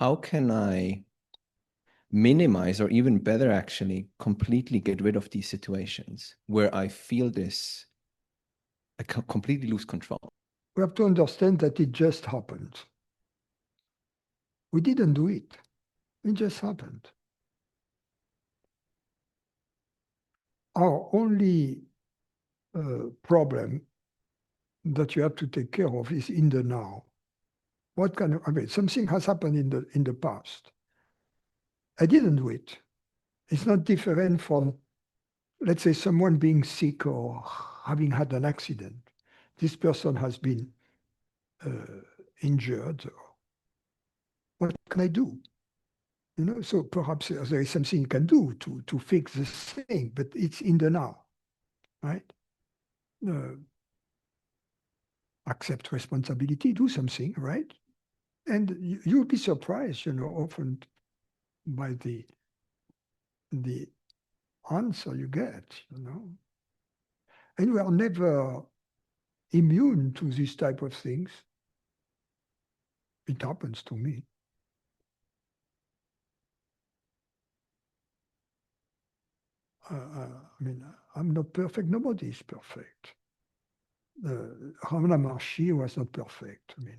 how can I minimize, or even better, actually, completely get rid of these situations where I feel this, I completely lose control? We have to understand that it just happened. We didn't do it. It just happened. Our only problem that you have to take care of is in the now. What kind of, I mean, something has happened in the past. I didn't do it. It's not different from, let's say, someone being sick or having had an accident. This person has been injured. What can I do? You know, so perhaps there is something you can do to fix this thing, but it's in the now, right? Accept responsibility, do something, right? And you'll be surprised, you know, often by the answer you get, you know. And we are never immune to this type of things. It happens to me. I mean, I'm not perfect. Nobody is perfect. Ramana Maharshi was not perfect. I mean,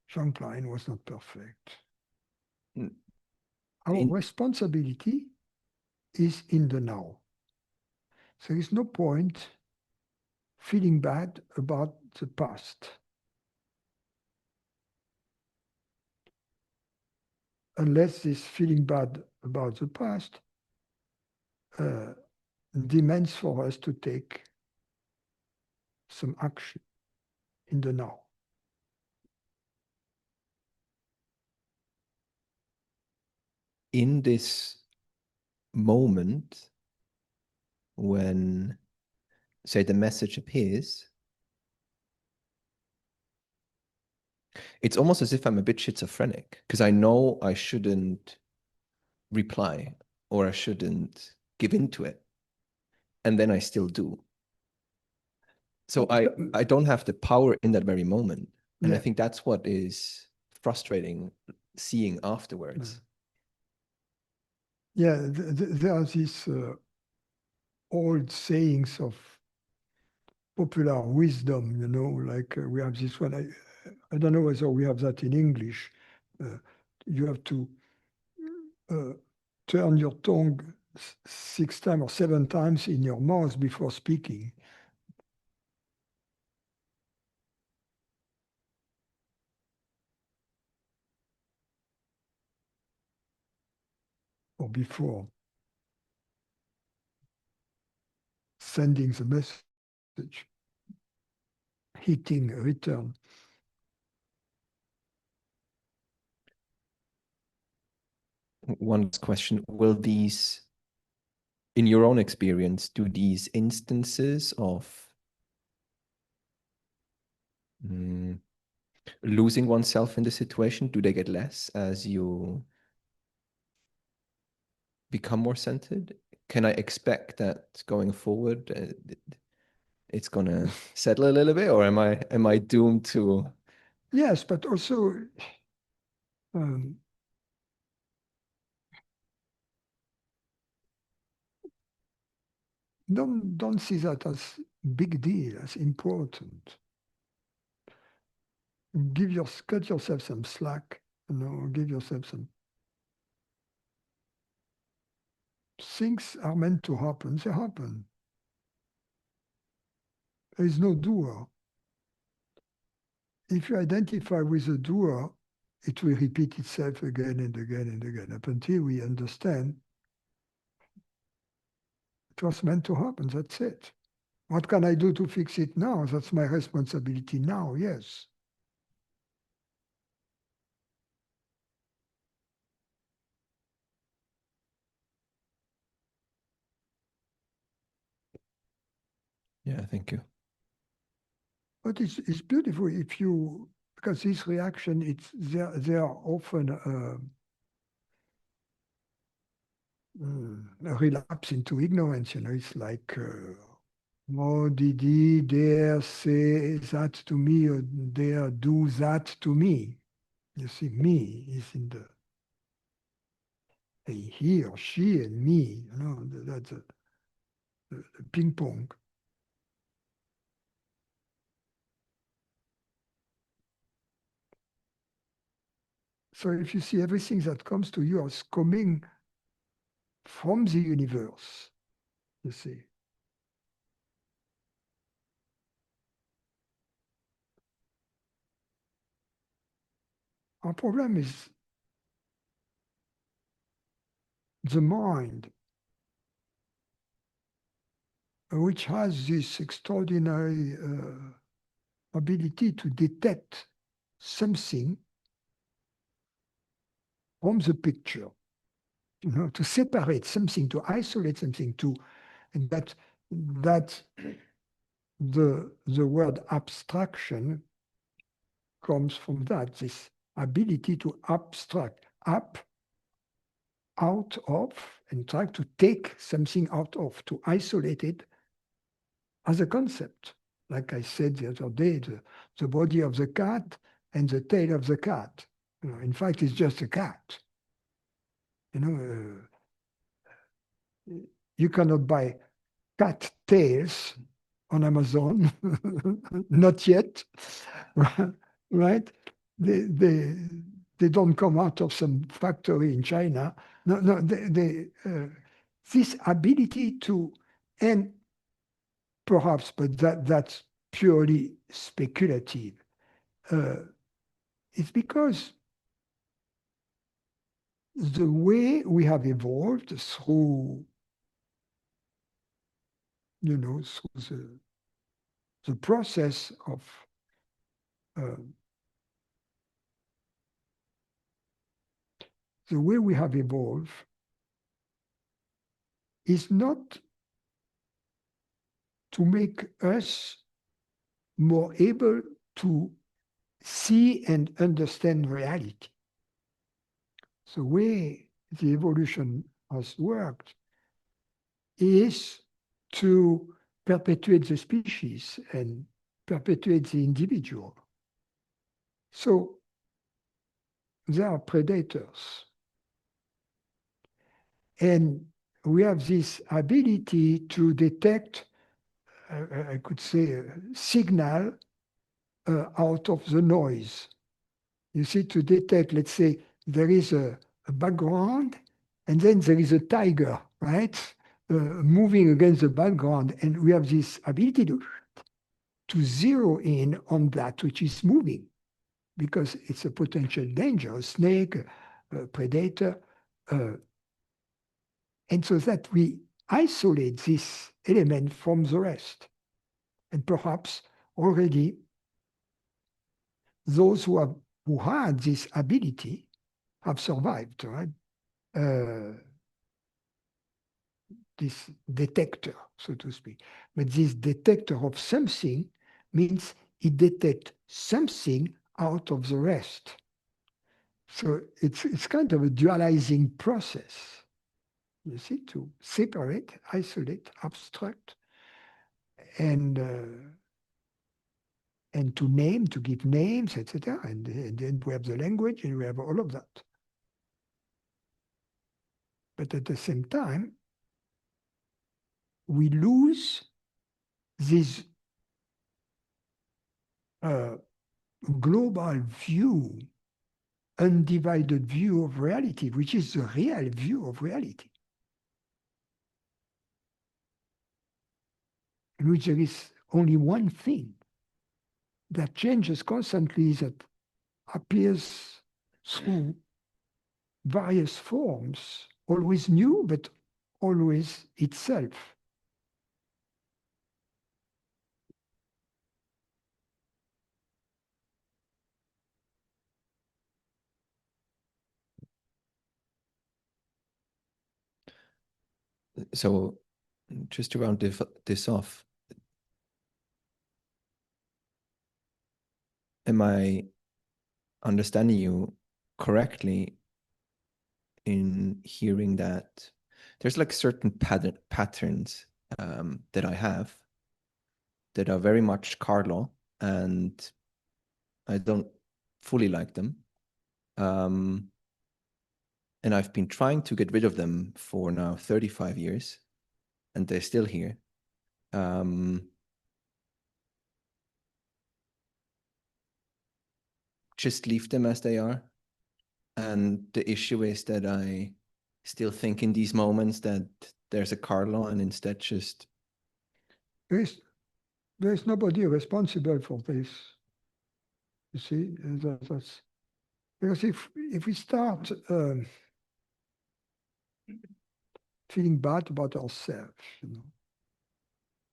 Jean Klein was not perfect. Our responsibility is in the now. There is no point feeling bad about the past. Unless this feeling bad about the past demands for us to take some action in the now. In this moment, when, say, the message appears, it's almost as if I'm a bit schizophrenic, because I know I shouldn't reply or I shouldn't give into it. And then I still do. So I don't have the power in that very moment. And yeah. I think that's what is frustrating, seeing afterwards. Yeah, there are these old sayings of popular wisdom, you know, like we have this one. I don't know whether we have that in English. You have to turn your tongue 6 times or 7 times in your mouth before speaking. Or before sending the message, hitting return. One question, will these, in your own experience, do these instances of losing oneself in the situation, do they get less as you become more centered? Can I expect that going forward, it's gonna settle a little bit, or am I doomed to? Yes, but also don't see that as big deal, as important. Cut yourself some slack, you know, give yourself some. Things are meant to happen, they happen. There is no doer. If you identify with a doer, it will repeat itself again and again and again, up until we understand it was meant to happen, that's it. What can I do to fix it now? That's my responsibility now, yes. Yeah, thank you. But it's beautiful if you, because this reaction, they are often a relapse into ignorance, you know. It's like, oh, did he dare say that to me or dare do that to me? You see, me is in the he or she and me. You know, that's the ping pong. So if you see everything that comes to you as coming from the universe, you see. Our problem is the mind, which has this extraordinary ability to detect something from the picture, you know, to separate something, to isolate something, and that the word abstraction comes from that, this ability to abstract up out of and try to take something out of, to isolate it as a concept. Like I said the other day, the body of the cat and the tail of the cat. You know, in fact, it's just a cat. You know, you cannot buy cat tails on Amazon, not yet, right? They don't come out of some factory in China. No, this ability to, and perhaps, but that's purely speculative. It's because the way we have evolved through, you know, through the process of the way we have evolved is not to make us more able to see and understand reality. The way the evolution has worked is to perpetuate the species and perpetuate the individual. So there are predators. And we have this ability to detect, I could say, a signal out of the noise. You see, to detect, let's say, there is a background, and then there is a tiger, right? Moving against the background. And we have this ability to zero in on that which is moving, because it's a potential danger, a snake, a predator. And so that we isolate this element from the rest. And perhaps already those who had this ability have survived, right? This detector, so to speak. But this detector of something means it detects something out of the rest. So it's kind of a dualizing process, you see, to separate, isolate, abstract, and to name, to give names, etc. And then we have the language and we have all of that. But at the same time, we lose this global view, undivided view of reality, which is the real view of reality, in which there is only one thing that changes constantly, that appears through various forms, always new, but always itself. So just to round this off, am I understanding you correctly in hearing that there's like certain patterns that I have that are very much Carlo, and I don't fully like them. And I've been trying to get rid of them for now 35 years, and they're still here. Just leave them as they are. And the issue is that I still think in these moments that there's a car law, and instead just There's nobody responsible for this. You see, that's because if we start feeling bad about ourselves,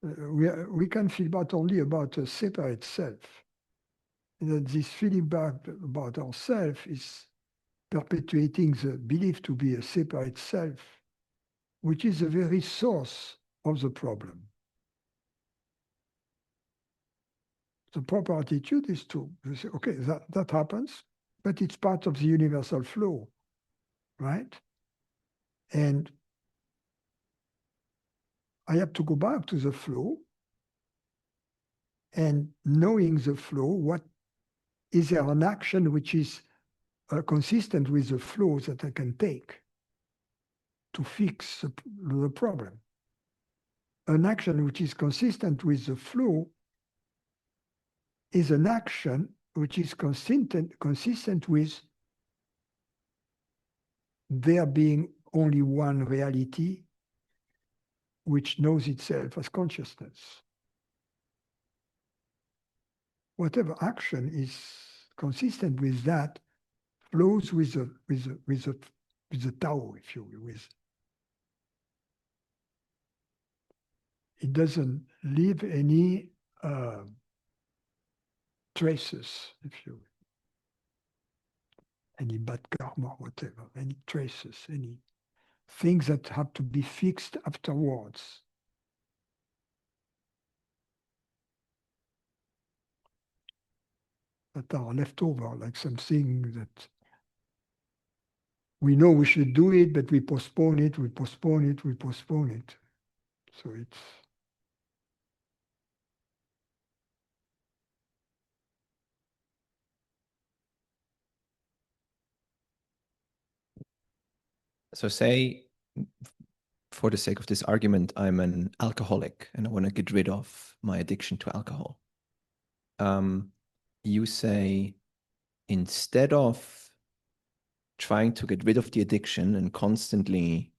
we can feel bad only about a separate self. And that this feeling bad about ourselves is perpetuating the belief to be a separate self, which is the very source of the problem. The proper attitude is to say, okay, that happens, but it's part of the universal flow, right? And I have to go back to the flow, and knowing the flow, what is there an action which is consistent with the flow that I can take to fix the problem? An action which is consistent with the flow is an action which is consistent with there being only one reality which knows itself as consciousness. Whatever action is consistent with that flows with the Tao, if you will. It doesn't leave any traces, if you will. Any bad karma, whatever, any traces, any things that have to be fixed afterwards. That are left over, like something that we know we should do it, but we postpone it, we postpone it, we postpone it. So it's... So say, for the sake of this argument, I'm an alcoholic and I want to get rid of my addiction to alcohol. You say, instead of trying to get rid of the addiction and constantly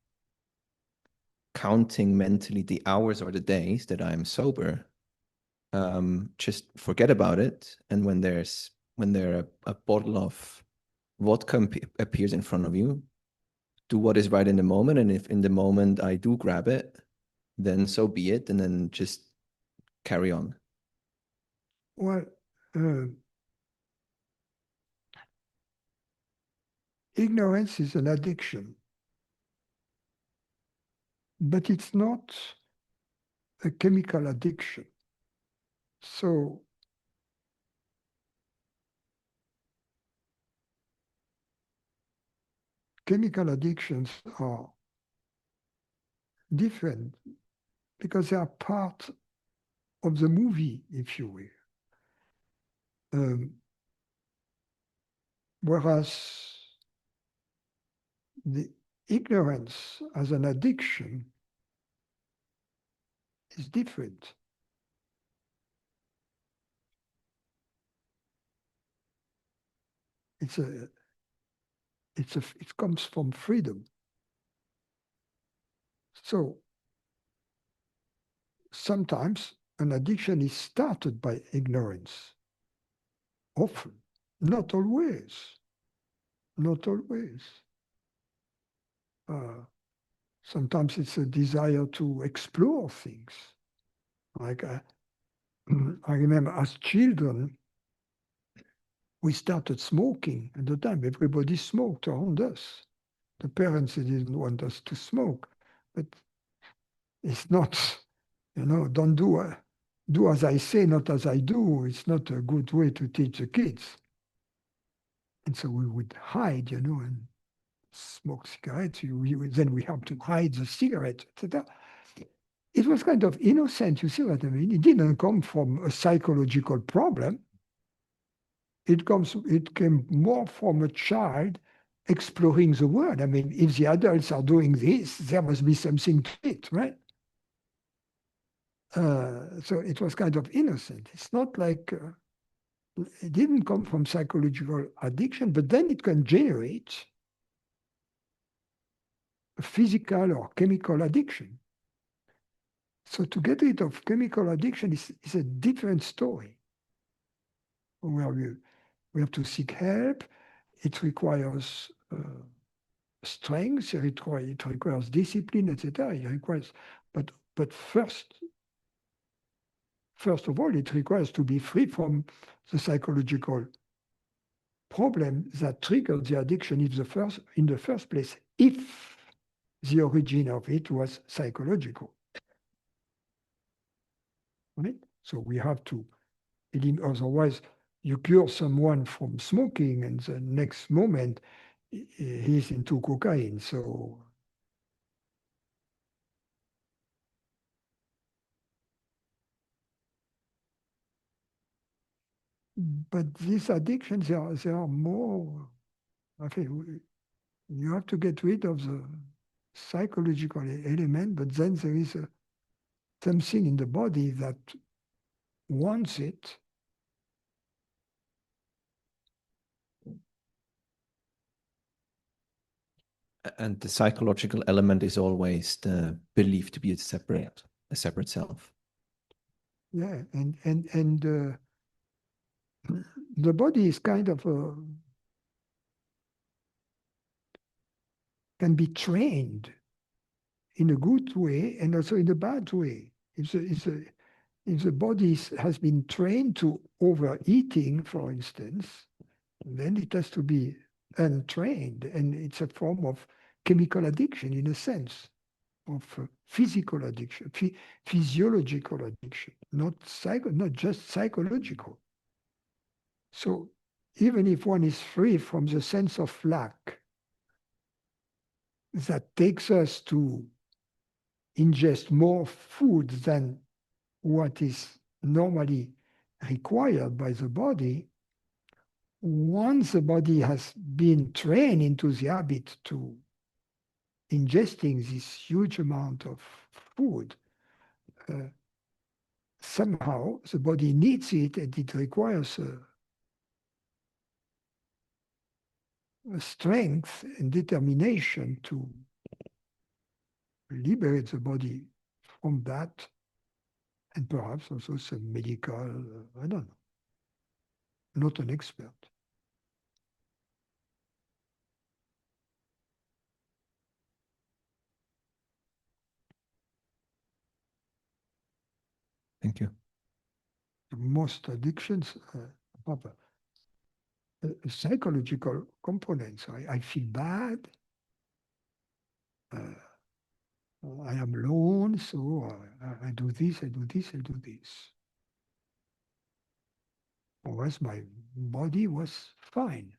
counting mentally the hours or the days that I'm sober, just forget about it. And when there a bottle of vodka appears in front of you, do what is right in the moment. And if in the moment I do grab it, then so be it. And then just carry on. Well, ignorance is an addiction, but it's not a chemical addiction. So chemical addictions are different because they are part of the movie, if you will. Whereas the ignorance as an addiction is different. It comes from freedom. So sometimes an addiction is started by ignorance. Often, not always. Not always. Sometimes it's a desire to explore things. Like I remember as children, we started smoking. At the time, everybody smoked around us. The parents didn't want us to smoke, but it's not, don't do as I say, not as I do. It's not a good way to teach the kids. And so we would hide, and smoke cigarettes. Then we have to hide the cigarette, etc. It was kind of innocent, you see what I mean? It didn't come from a psychological problem. it came more from a child exploring the world. I mean, if the adults are doing this, there must be something to it, right? So it was kind of innocent. It's not like it didn't come from psychological addiction, but then it can generate a physical or chemical addiction. So to get rid of chemical addiction is a different story, where we have to seek help. It requires strength, it requires discipline, etc. It requires, but first of all, it requires to be free from the psychological problem that triggered the addiction in the first place, if the origin of it was psychological. Right? So we have to, otherwise you cure someone from smoking and the next moment he's into cocaine. So but these addictions, there are more, I think you have to get rid of the psychological element, but then there is something in the body that wants it. And the psychological element is always the belief to be a separate self. Yeah, and the body is kind of can be trained in a good way and also in a bad way. If the body has been trained to overeating, for instance, then it has to be untrained, and it's a form of chemical addiction in a sense, of physical addiction, physiological addiction, not just psychological. So even if one is free from the sense of lack that takes us to ingest more food than what is normally required by the body, once the body has been trained into the habit to ingesting this huge amount of food, somehow the body needs it and it requires a strength and determination to liberate the body from that, and perhaps also some medical, I don't know, not an expert. Thank you. Most addictions have a psychological component. So I feel bad. I am alone, so I do this, I do this, I do this. Whereas my body was fine.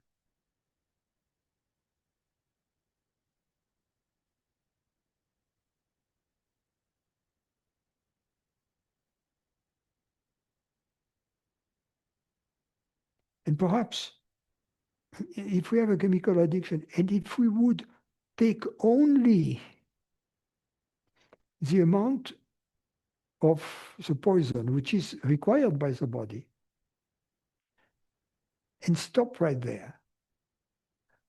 And perhaps if we have a chemical addiction, and if we would take only the amount of the poison which is required by the body, and stop right there,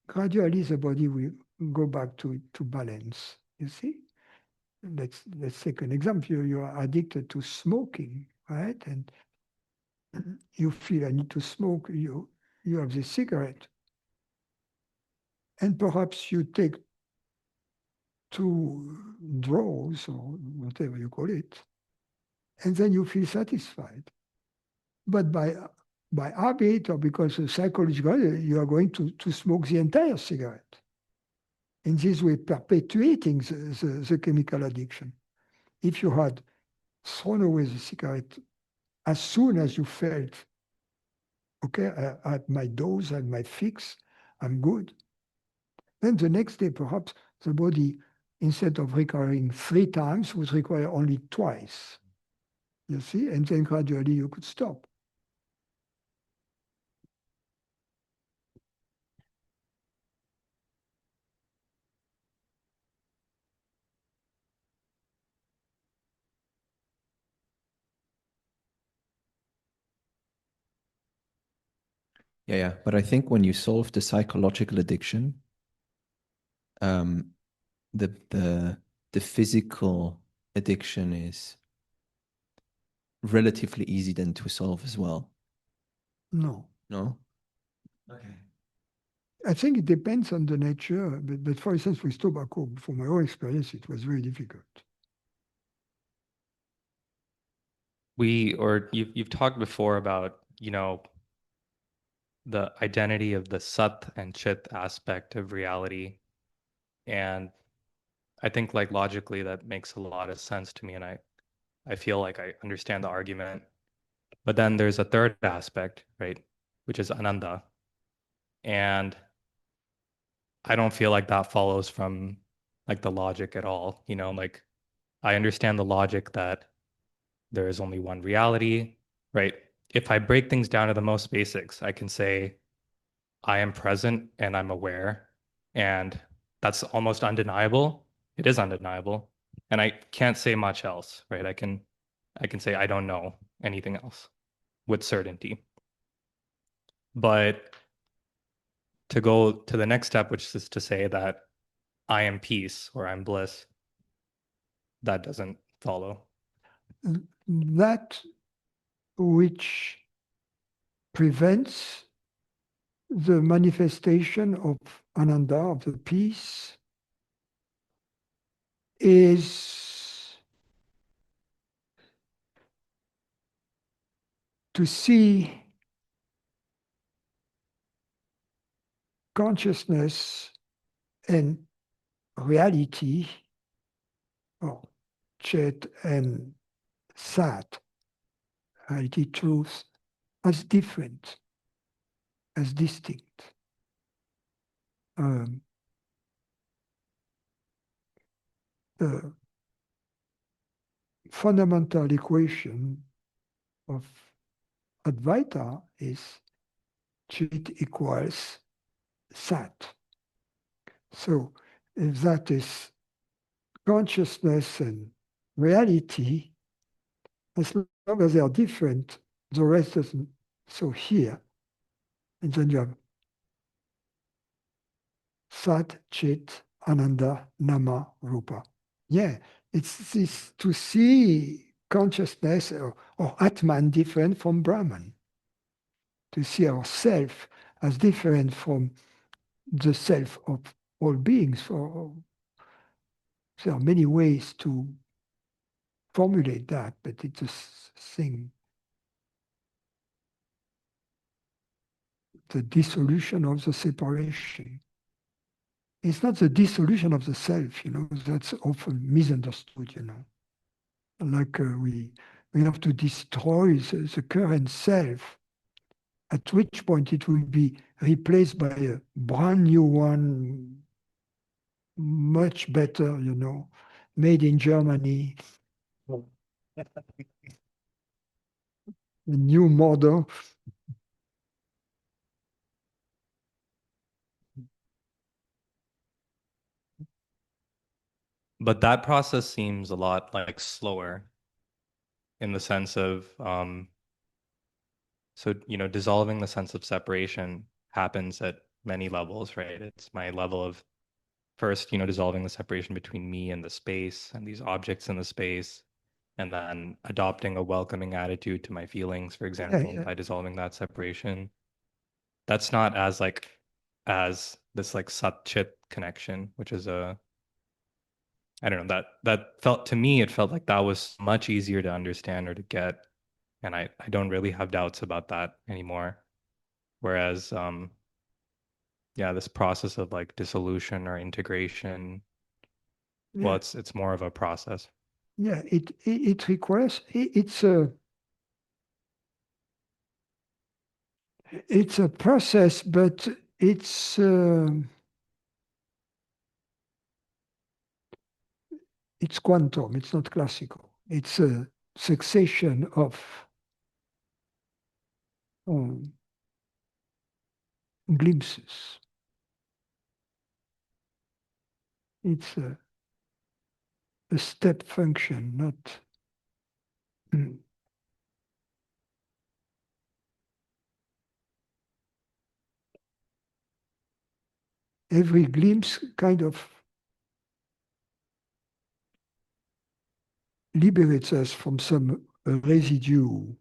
gradually the body will go back to balance, you see? Let's take an example. You are addicted to smoking, right? And you feel I need to smoke, you have the cigarette. And perhaps you take 2 draws or whatever you call it, and then you feel satisfied. But by habit or because of psychological, you are going to smoke the entire cigarette. In this way, perpetuating the chemical addiction. If you had thrown away the cigarette as soon as you felt, okay, I had my dose, I had my fix, I'm good, then the next day, perhaps the body, instead of requiring 3 times, would require only twice. You see? And then gradually you could stop. Yeah. But I think when you solve the psychological addiction, um, the the the physical addiction is relatively easy then to solve as well. No. No? Okay. I think it depends on the nature, but for instance, with tobacco, from my own experience, it was very difficult. You've talked before about, the identity of the sat and chit aspect of reality. And I think like logically that makes a lot of sense to me. And I feel like I understand the argument. But then there's a third aspect, right? Which is ananda. And I don't feel like that follows from like the logic at all. Like I understand the logic that there is only one reality, right? If I break things down to the most basics, I can say I am present and I'm aware. And that's almost undeniable. It is undeniable. And I can't say much else, right? I can say I don't know anything else with certainty. But to go to the next step, which is to say that I am peace or I'm bliss, that doesn't follow. That which prevents the manifestation of ananda, of the peace, is to see consciousness and reality, or chit and sat, reality, truth, as different, as distinct. The fundamental equation of advaita is chit equals sat. So if that is consciousness and reality, as long as they are different, the rest doesn't. So here, and then you have sat, chit, ananda, nama, rupa. Yeah, it's this to see consciousness or Atman different from Brahman, to see ourself as different from the self of all beings. There are many ways to formulate that, but it's a thing. The dissolution of the separation. It's not the dissolution of the self, that's often misunderstood, Like we have to destroy the current self, at which point it will be replaced by a brand new one, much better, made in Germany, a new model. But that process seems a lot like slower in the sense of so dissolving the sense of separation happens at many levels, right? It's my level of first, dissolving the separation between me and the space and these objects in the space, and then adopting a welcoming attitude to my feelings, for example, Yeah. by dissolving that separation. That's not as this like sat chit connection, which is I don't know, that felt to me, it felt like that was much easier to understand or to get. And I don't really have doubts about that anymore. Whereas yeah, this process of like dissolution or integration, well, Yeah. it's more of a process. Yeah, it requires, it's a process, but it's quantum, it's not classical. It's a succession of glimpses. It's a step function, not. every glimpse kind of liberates us from some residue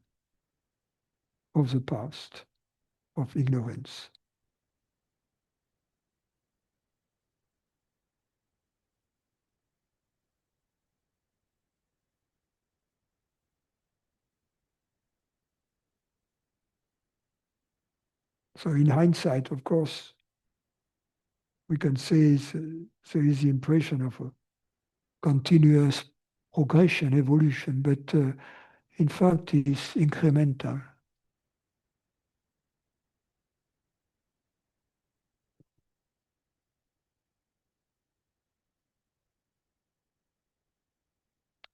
of the past, of ignorance. So in hindsight, of course, we can say there is the impression of a continuous progression, evolution, but in fact it's incremental.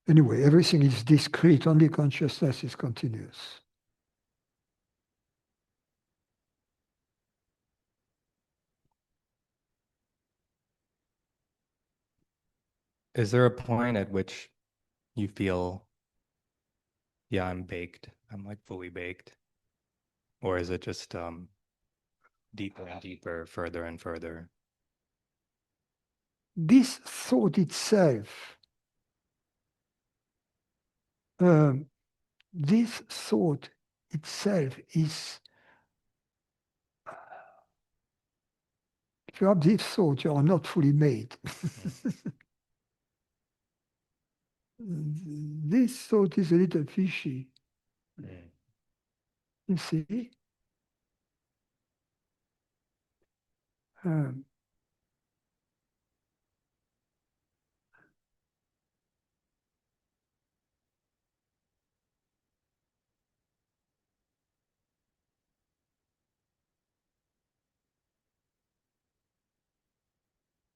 Anyway, everything is discrete, only consciousness is continuous. Is there a point at which you feel, yeah, I'm baked, I'm like fully baked? Or is it just deeper and deeper, further and further? This thought itself, this thought itself is, if you have this thought, you are not fully made. This thought is a little fishy. You see? Um,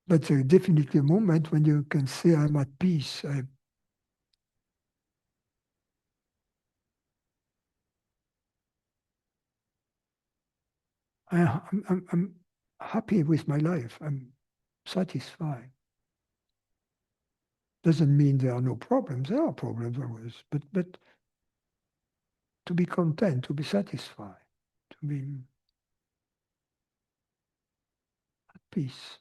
but there's definitely a moment when you can say, I'm at peace. I'm happy with my life. I'm satisfied. Doesn't mean there are no problems. There are problems always, but to be content, to be satisfied, to be at peace.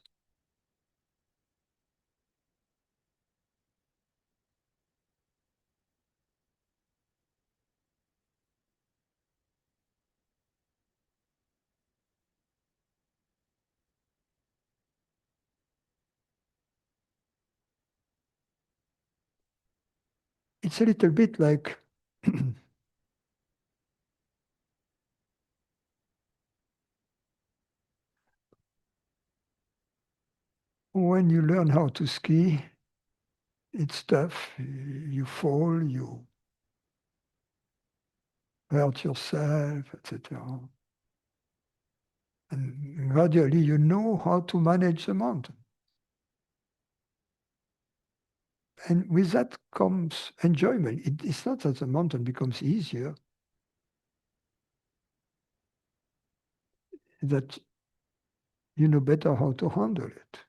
It's a little bit like when you learn how to ski, it's tough. You fall, you hurt yourself, etc. And gradually you know how to manage the mountain. And with that comes enjoyment. It's not that the mountain becomes easier, that you know better how to handle it.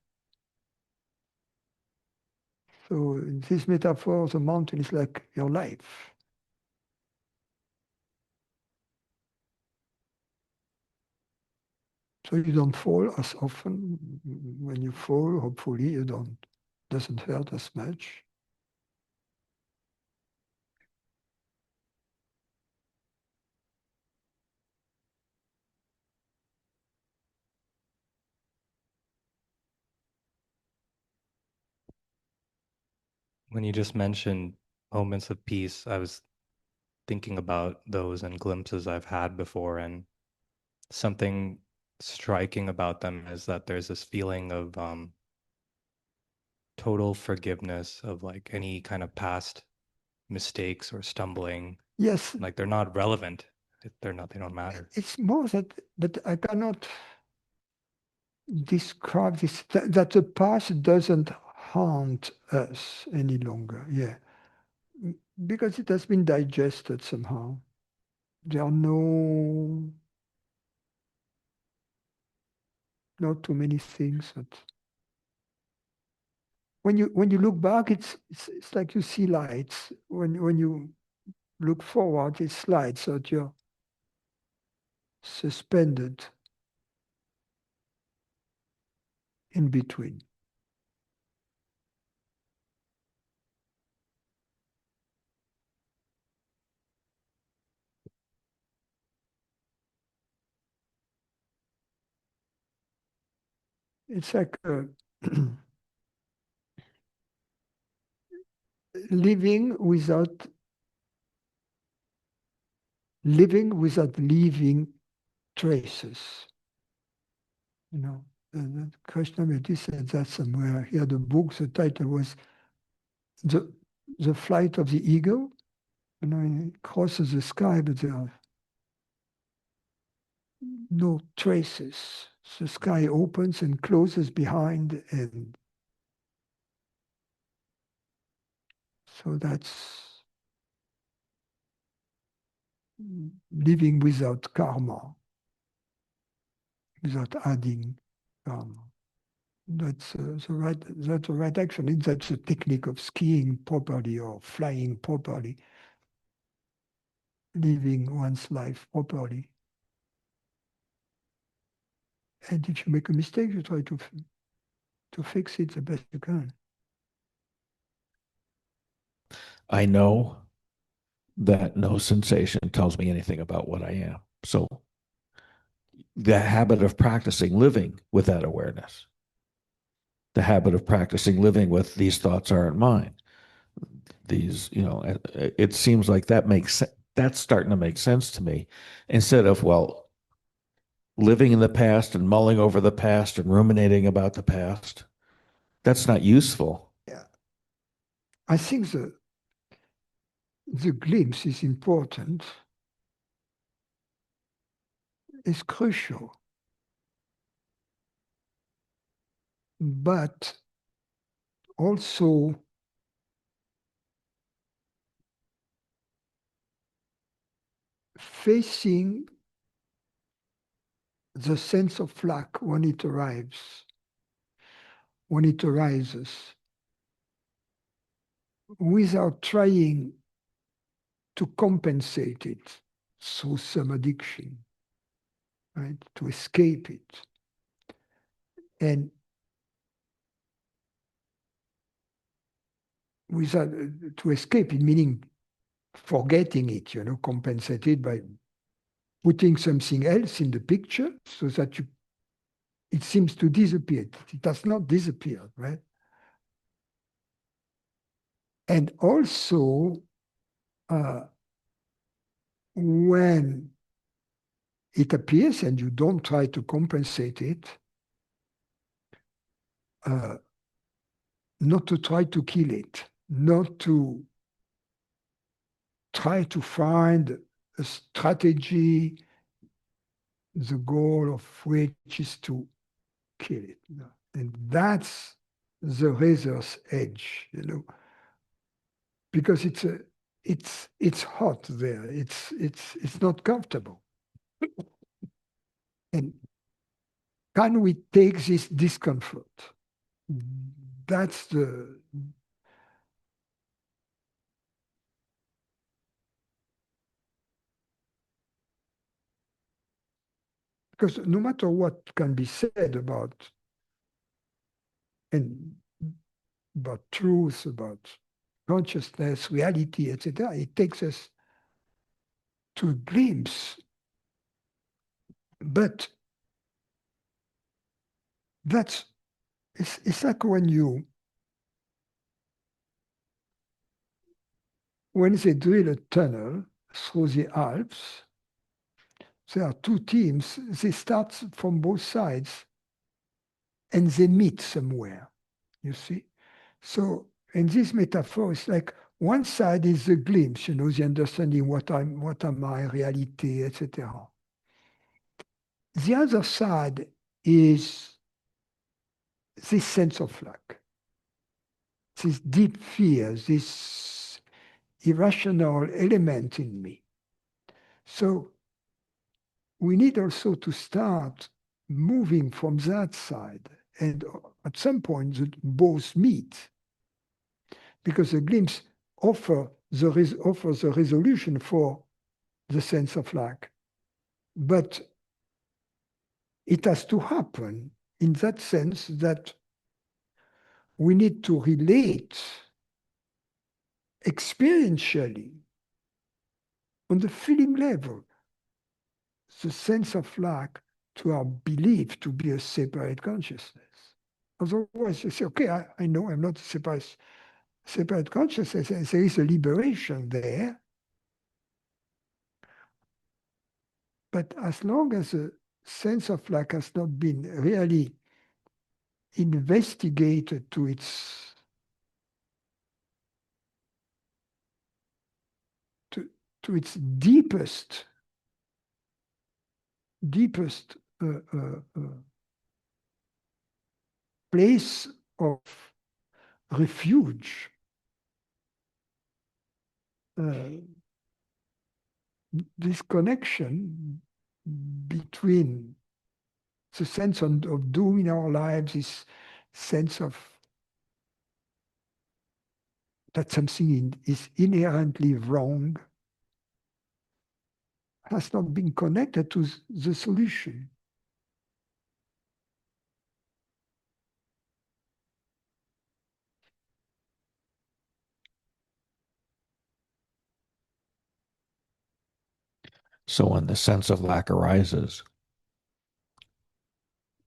So in this metaphor, the mountain is like your life. So you don't fall as often. When you fall, hopefully you doesn't hurt as much. When you just mentioned moments of peace, I was thinking about those and glimpses I've had before, and something striking about them is that there's this feeling of total forgiveness of like any kind of past mistakes or stumbling. Yes. Like they're not relevant. They don't matter. It's more that I cannot describe this, that the past doesn't haunt us any longer. Yeah. Because it has been digested somehow. There are not too many things that when you look back, it's like you see lights. When you look forward, it's lights that you're suspended. in between. It's like living without leaving traces. You know, Krishnamurti said that somewhere. He had a book. The title was "The Flight of the Eagle." You know, it crosses the sky, but there are no traces. The sky opens and closes behind, and so that's living without karma, without adding karma. That's the right action. That's a technique of skiing properly or flying properly, living one's life properly. And if you make a mistake, you try to fix it the best you can. I know that no sensation tells me anything about what I am. So the habit of practicing living with that awareness, the habit of practicing living with these thoughts aren't mine. These, you know, it seems like that's starting to make sense to me, instead of, well, living in the past and mulling over the past and ruminating about the past. That's not useful. Yeah. I think the glimpse is important, is crucial. But also facing the sense of lack when it arrives, when it arises, without trying to compensate it through some addiction, right? To escape it. And without to escape it, meaning forgetting it, you know, compensate it by putting something else in the picture so that it seems to disappear. It does not disappear, right? And also, when it appears and you don't try to compensate it, not to try to kill it, not to try to find a strategy, the goal of which is to kill it. And that's the razor's edge, you know, because it's hot there. It's not comfortable. And can we take this discomfort? That's because no matter what can be said about truth, about consciousness, reality, etc., it takes us to a glimpse. But it's like when they drill a tunnel through the Alps, there are two teams, they start from both sides and they meet somewhere, you see? So in this metaphor, it's like one side is the glimpse, you know, the understanding what am I, reality, etc. The other side is this sense of lack, this deep fear, this irrational element in me. So we need also to start moving from that side. And at some point, both meet. Because the glimpse offers the resolution for the sense of lack. But it has to happen in that sense that we need to relate experientially on the feeling level the sense of lack to our belief to be a separate consciousness. Otherwise, you say, okay, I know I'm not a separate consciousness, and there is a liberation there. But as long as the sense of lack has not been really investigated to its deepest place of refuge, this connection between the sense of doom in our lives, this sense of that something is inherently wrong, has not been connected to the solution. So when the sense of lack arises,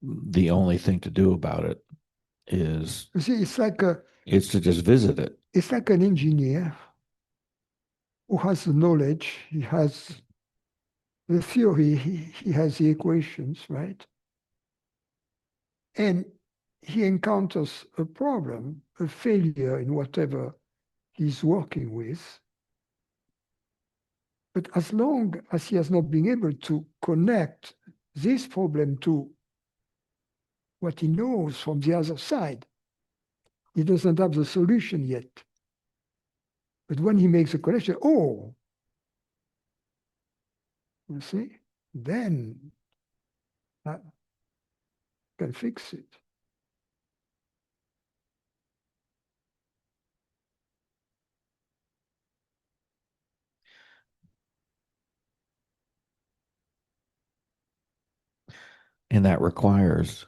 the only thing to do about it is You see, it's to just visit it. It's like an engineer who has the knowledge, he has the theory, he has the equations, right? And he encounters a problem, a failure in whatever he's working with. But as long as he has not been able to connect this problem to what he knows from the other side, he doesn't have the solution yet. But when he makes a connection, oh, you see, then I can fix it. And that requires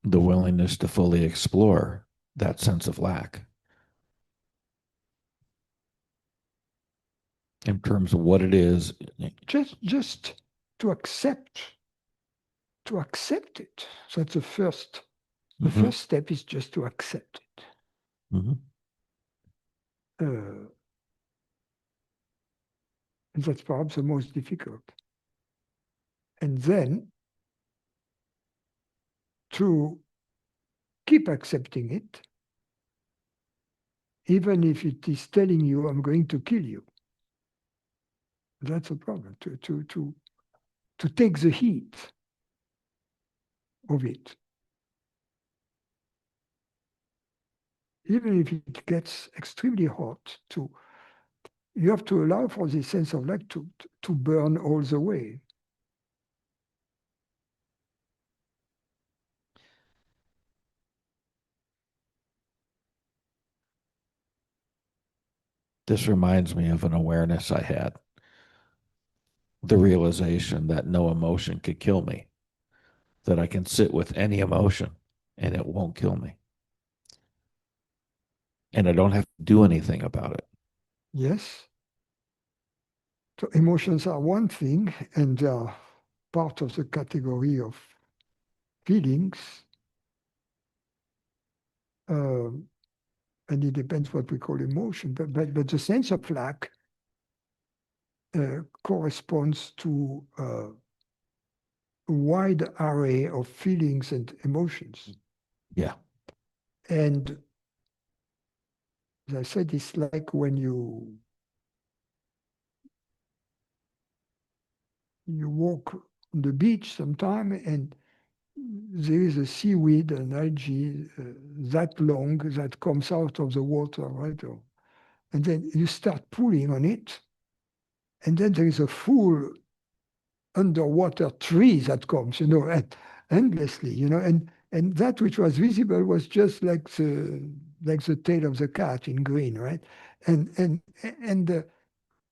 the willingness to fully explore that sense of lack in terms of what it is. Just to accept it. So that's the first step is just to accept it. Mm-hmm. And that's perhaps the most difficult. And then to keep accepting it, even if it is telling you, I'm going to kill you. That's a problem, to take the heat of it. Even if it gets extremely hot, you have to allow for this sense of lack to burn all the way. This reminds me of an awareness I had. The realization that no emotion could kill me, that I can sit with any emotion and it won't kill me. And I don't have to do anything about it. Yes. So emotions are one thing, and they are part of the category of feelings. And it depends what we call emotion, but the sense of lack corresponds to a wide array of feelings and emotions. Yeah. And as I said, it's like when you walk on the beach sometime and there is a seaweed, an algae that long that comes out of the water, right? And then you start pulling on it, and then there is a full underwater tree that comes, endlessly, and that which was visible was just like the tail of the cat in green, right? And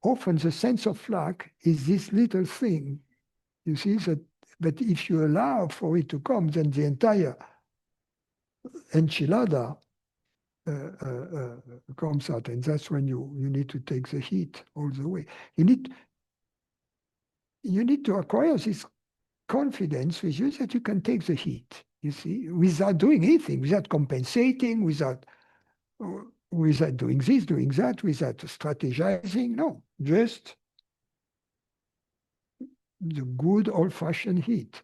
often the sense of lack is this little thing, you see, that But if you allow for it to come, then the entire enchilada comes out, and that's when you need to take the heat all the way. You need to acquire this confidence with you that you can take the heat, you see, without doing anything, without compensating, without doing this, doing that, without strategizing. No, just the good old-fashioned heat.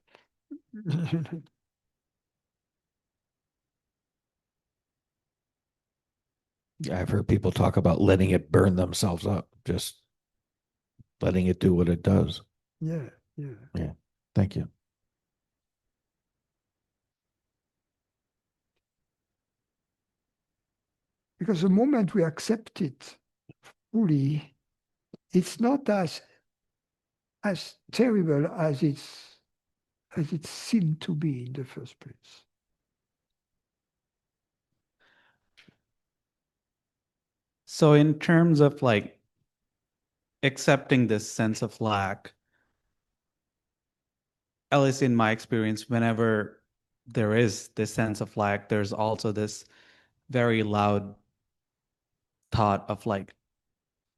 I've heard people talk about letting it burn themselves up, just letting it do what it does. Yeah. Yeah. Thank you. Because the moment we accept it fully, it's not as terrible as it seemed to be in the first place. So in terms of like accepting this sense of lack, at least in my experience, whenever there is this sense of lack, there's also this very loud thought of like,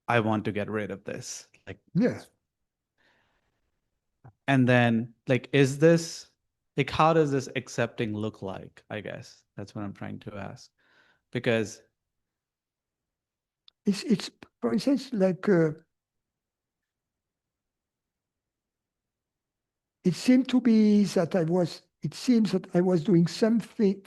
I want to get rid of this. Like, Yeah. and then like, is this like, how does this accepting look like? I guess that's what I'm trying to ask, because It's for instance, like it seems that I was doing something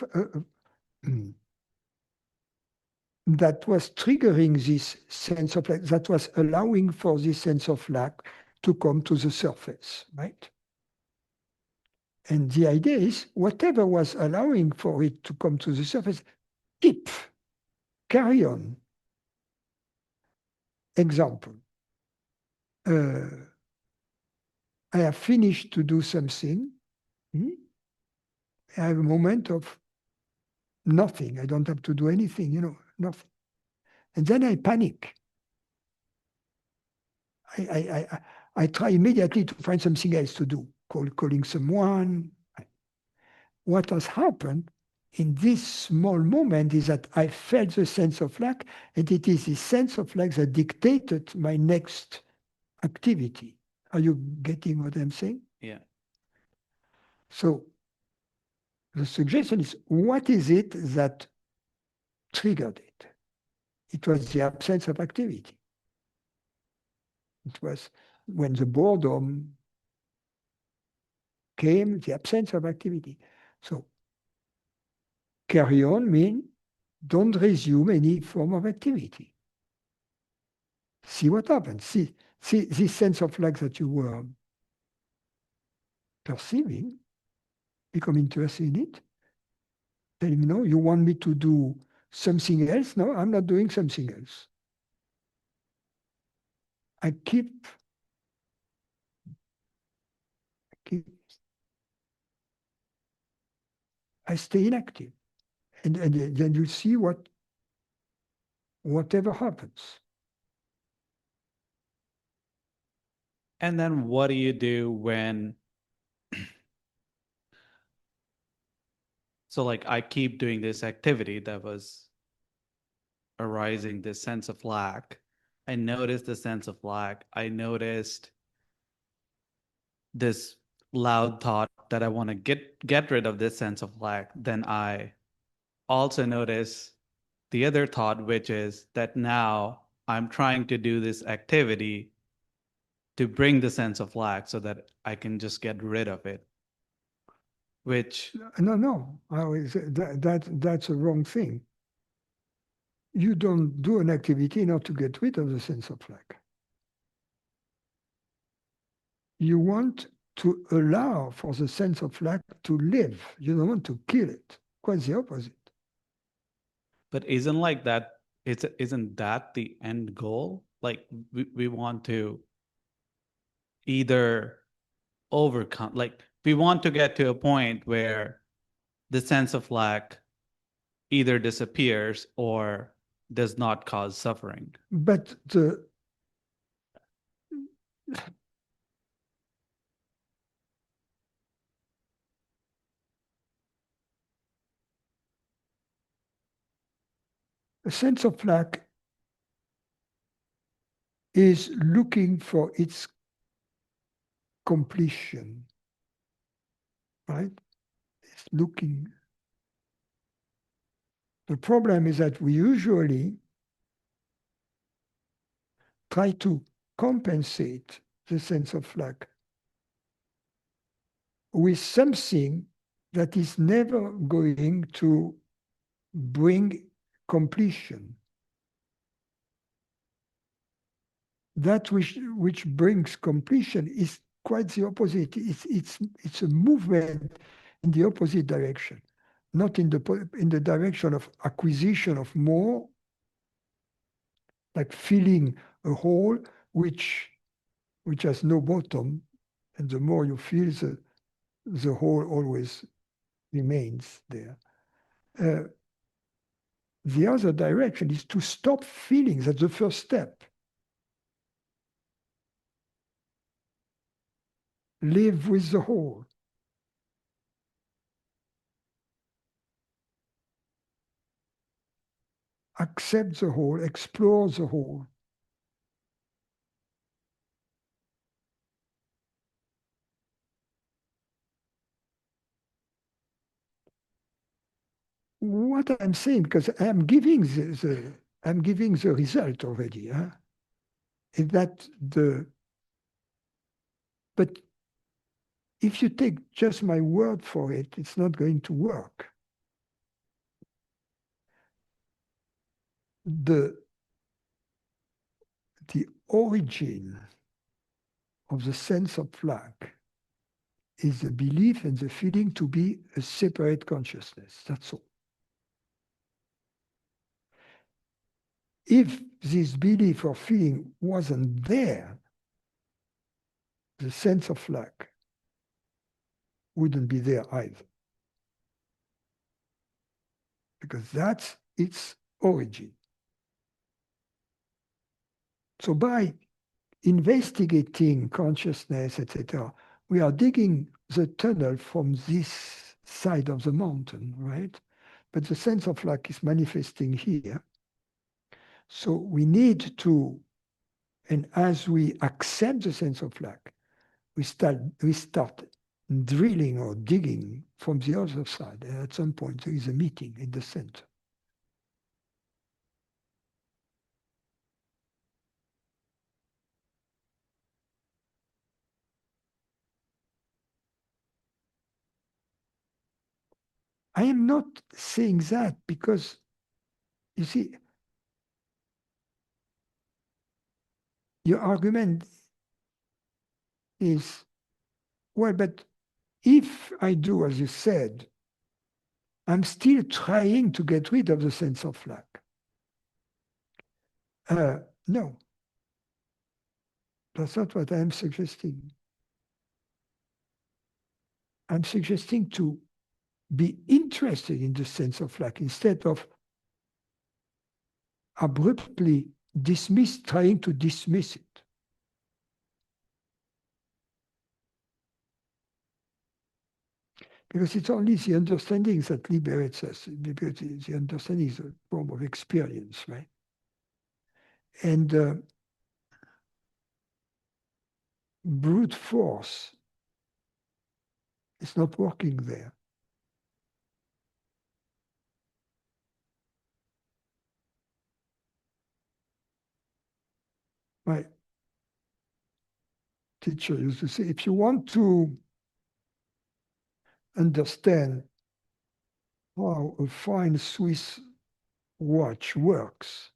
that was triggering this sense of lack, that was allowing for this sense of lack to come to the surface, right? And the idea is whatever was allowing for it to come to the surface, carry on. Example. I have finished to do something. I have a moment of nothing. I don't have to do anything, nothing. And then I panic. I try immediately to find something else to do, calling someone. What has happened in this small moment is that I felt the sense of lack, and it is this sense of lack that dictated my next activity. Are you getting what I'm saying? yeah. So the suggestion is, what is it that triggered it? It was the absence of activity. It was when the boredom came, the absence of activity. So carry on means don't resume any form of activity. See what happens. See this sense of lack that you were perceiving, become interested in it. Tell him, no, you want me to do something else? No, I'm not doing something else. I stay inactive. And then you see whatever happens. And then what do you do when, so like I keep doing this activity that was arising this sense of lack. I noticed the sense of lack. I noticed this loud thought that I want to get rid of this sense of lack. Then I also notice the other thought, which is that now I'm trying to do this activity to bring the sense of lack so that I can just get rid of it. Which No, that's a wrong thing. You don't do an activity in order to get rid of the sense of lack. You want to allow for the sense of lack to live. You don't want to kill it. Quite the opposite. But isn't that the end goal? Like we want to either overcome, like we want to get to a point where the sense of lack either disappears or does not cause suffering. But A sense of lack is looking for its completion, right? It's looking. The problem is that we usually try to compensate the sense of lack with something that is never going to bring completion. That which brings completion is quite the opposite. It's a movement in the opposite direction, not in the direction of acquisition of more, like filling a hole which has no bottom, and the more you fill, the hole always remains there. The other direction is to stop feeling. That's the first step. Live with the whole. Accept the whole, explore the whole. What I'm saying, because I'm giving the result already, huh? Is that but if you take just my word for it, it's not going to work. The origin of the sense of lack is the belief and the feeling to be a separate consciousness. That's all. If this belief or feeling wasn't there, the sense of lack wouldn't be there either. Because that's its origin. So by investigating consciousness, etc., we are digging the tunnel from this side of the mountain, right? But the sense of lack is manifesting here. So we need to, and as we accept the sense of lack, we start drilling or digging from the other side. And at some point, there is a meeting in the center. I am not saying that because, you see, your argument is, well, but if I do as you said, I'm still trying to get rid of the sense of lack. No, that's not what I'm suggesting. I'm suggesting to be interested in the sense of lack instead of abruptly trying to dismiss it. Because it's only the understanding that liberates us, because the understanding is a form of experience, right? And brute force is not working there. My teacher used to say, if you want to understand how a fine Swiss watch works,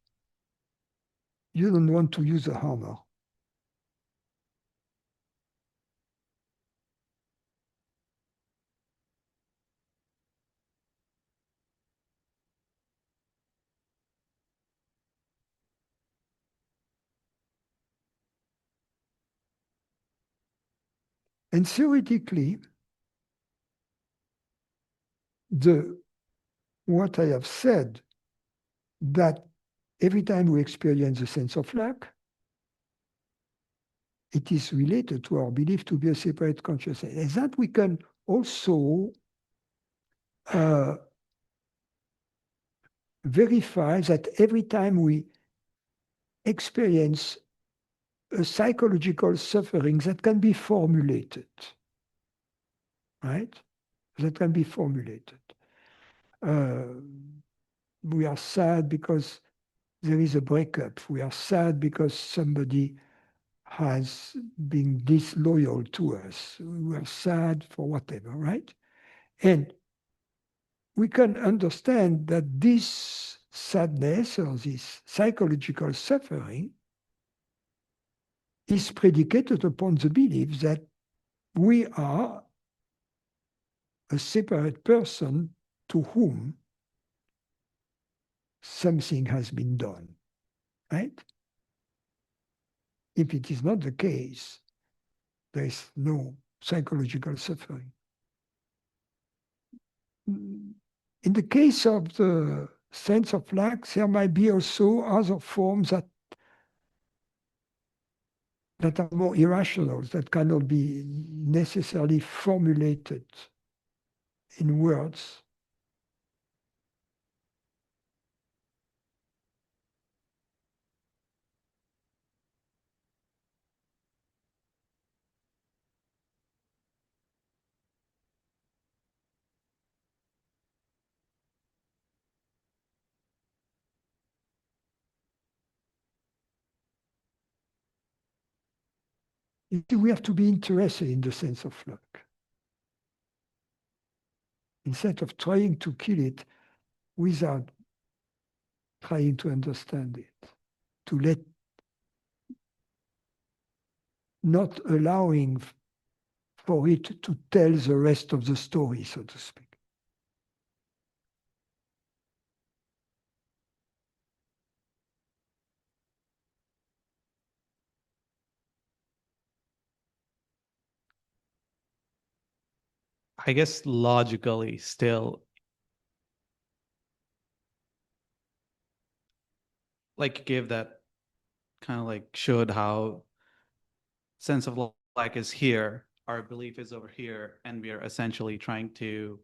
you don't want to use a hammer. And theoretically, what I have said, that every time we experience a sense of lack, it is related to our belief to be a separate consciousness. And that we can also verify that every time we experience a psychological suffering that can be formulated, right? That can be formulated. We are sad because there is a breakup. We are sad because somebody has been disloyal to us. We are sad for whatever, right? And we can understand that this sadness or this psychological suffering is predicated upon the belief that we are a separate person to whom something has been done, right? If it is not the case, there is no psychological suffering. In the case of the sense of lack, there might be also other forms that are more irrational, that cannot be necessarily formulated in words. We have to be interested in the sense of lack. Instead of trying to kill it without trying to understand it, to let, not allowing for it to tell the rest of the story, so to speak. I guess logically still, like you gave that kind of like showed how sense of like is here, our belief is over here, and we are essentially trying to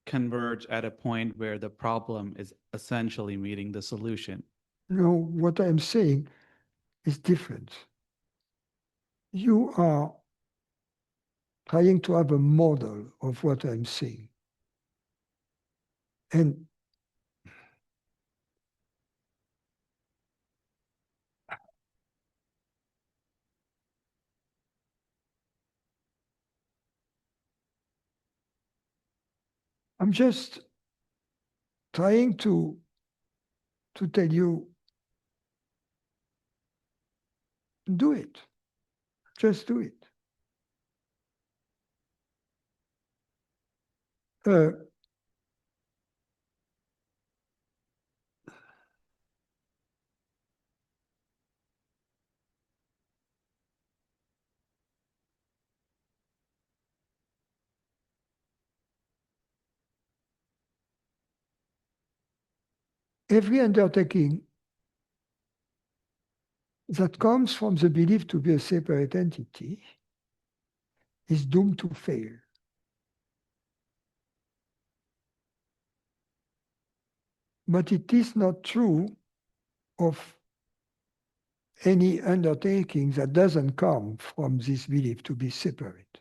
converge at a point where the problem is essentially meeting the solution. No, what I'm saying is different. You are trying to have a model of what I'm saying. And I'm just trying to tell you, do it. Just do it. Every undertaking that comes from the belief to be a separate entity is doomed to fail. But it is not true of any undertaking that doesn't come from this belief to be separate.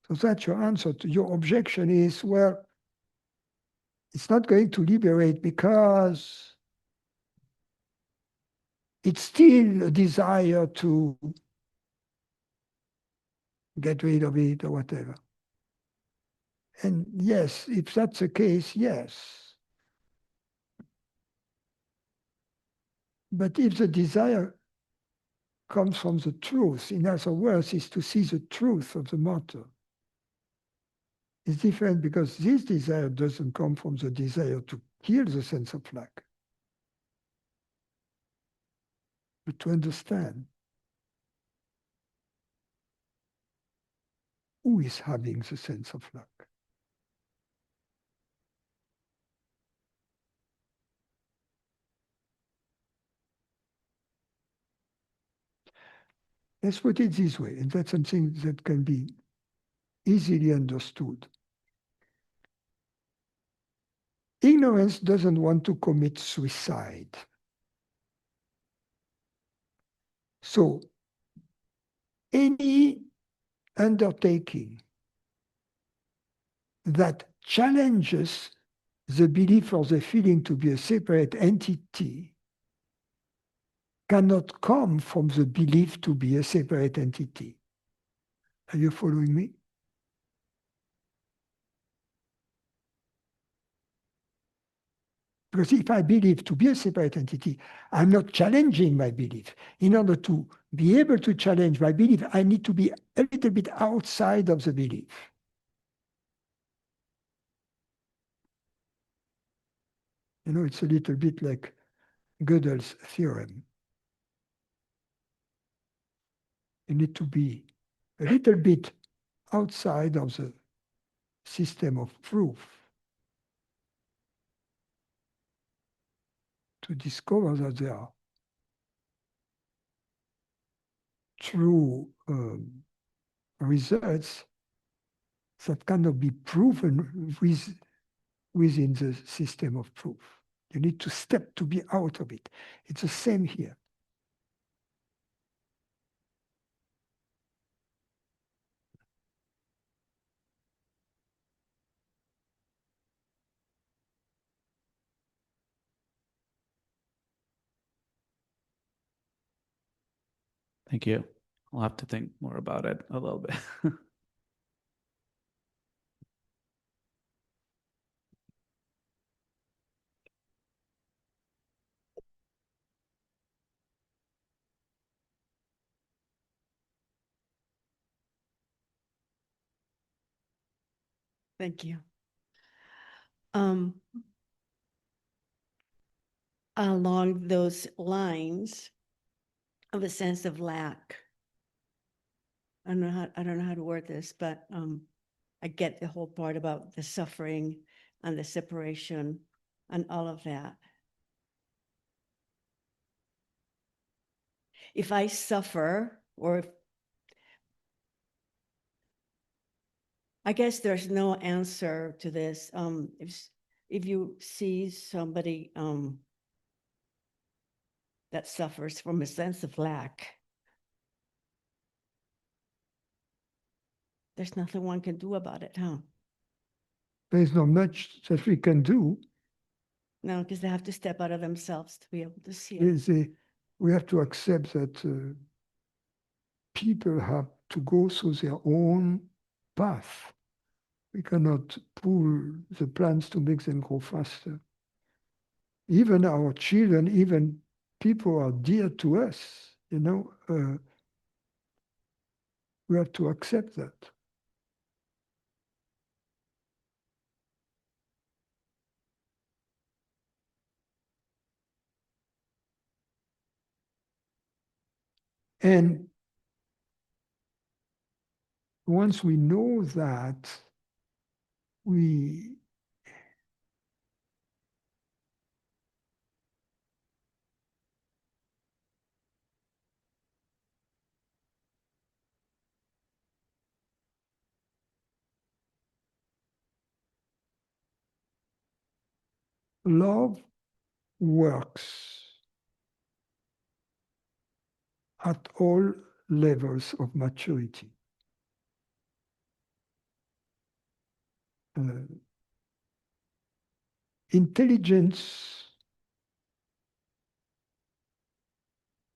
So that's your answer to your objection is, well, it's not going to liberate because it's still a desire to get rid of it or whatever. And yes, if that's the case, yes. But if the desire comes from the truth, in other words, is to see the truth of the matter, it's different because this desire doesn't come from the desire to kill the sense of lack, but to understand who is having the sense of lack. Let's put it this way, and that's something that can be easily understood. Ignorance doesn't want to commit suicide. So any undertaking that challenges the belief or the feeling to be a separate entity cannot come from the belief to be a separate entity. Are you following me? Because if I believe to be a separate entity, I'm not challenging my belief. In order to be able to challenge my belief, I need to be a little bit outside of the belief. You know, it's a little bit like Gödel's theorem. You need to be a little bit outside of the system of proof to discover that there are true results that cannot be proven within the system of proof. You need to step to be out of it. It's the same here. Thank you. I'll have to think more about it a little bit. Thank you. Along those lines of a sense of lack, I don't know how to word this, but I get the whole part about the suffering and the separation and all of that. If I suffer, or I guess there's no answer to this. If you see somebody that suffers from a sense of lack, there's nothing one can do about it, huh? There's not much that we can do. No, because they have to step out of themselves to be able to see it. We have to accept that people have to go through their own path. We cannot pull the plants to make them grow faster. Even our children, even people who are dear to us, you know, we have to accept that. And once we know that, we love works at all levels of maturity. Intelligence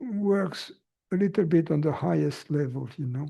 works a little bit on the highest level, you know.